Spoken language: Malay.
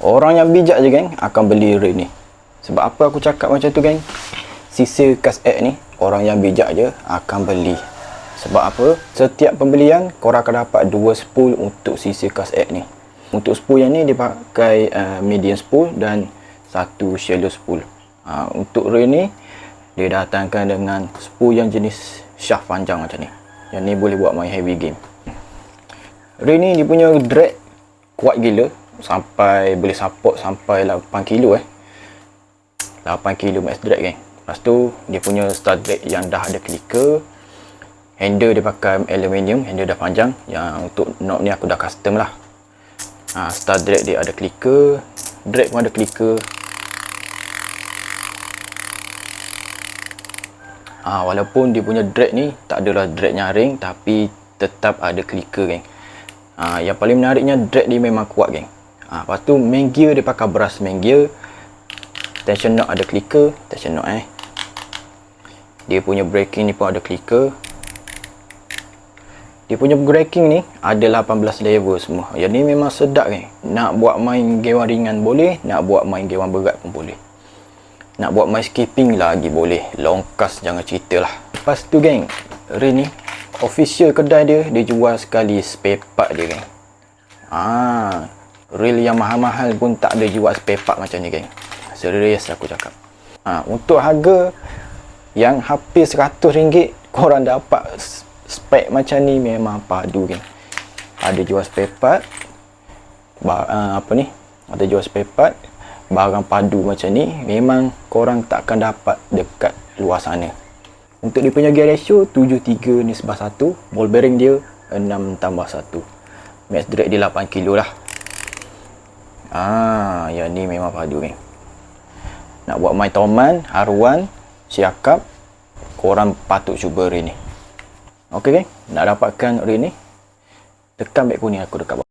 Orang yang bijak je geng akan beli ring ni. Sebab apa aku cakap macam tu geng? Sisa kas X ni orang yang bijak je akan beli. Sebab apa? Setiap pembelian korang akan dapat 2 spool untuk sisa kas X ni. Untuk spool yang ni dia pakai medium spool dan 1 shallow spool. Untuk ring ni dia datangkan dengan spool yang jenis shaft panjang macam ni. Yang ni boleh buat main heavy game. Ring ni dia punya drag kuat gila, sampai boleh support sampai 8 kilo 8 kilo max drag geng. Lepas tu dia punya star drag yang dah ada clicker. Handle dia pakai aluminium, handle dah panjang. Yang untuk knob ni aku dah custom lah. Star drag dia ada clicker, drag pun ada clicker. Walaupun dia punya drag ni tak adalah drag nyaring, tapi tetap ada clicker geng. Yang paling menariknya drag dia memang kuat geng. Lepas tu main gear dia pakai brass main gear. Tension knob ada clicker, tension knob Dia punya braking ni pun ada clicker. Dia punya braking ni ada 18 level semua. Yang ni memang sedap geng. Nak buat main game ringan boleh, nak buat main game berat pun boleh. Nak buat main skipping lagi boleh. Longkas jangan cerita lah. Lepas tu geng, ring ni official kedai dia jual sekali spare part dia geng. Reel yang mahal-mahal pun tak ada jual spare part macam ni geng. Serius aku cakap. Untuk harga yang hampir RM100 korang dapat spek macam ni memang padu geng. Ada jual spare part, ada jual spare part, barang padu macam ni memang korang takkan dapat dekat luar sana. Untuk dia punya gear ratio 73:1, ball bearing dia 6+1, max drag dia 8 kilo lah. Yang ni memang padu geng. Nak buat main toman, haruan, siakap, korang patut cuba ring ni. Ok geng, nak dapatkan ring ni tekan beg kuning aku dekat bawah.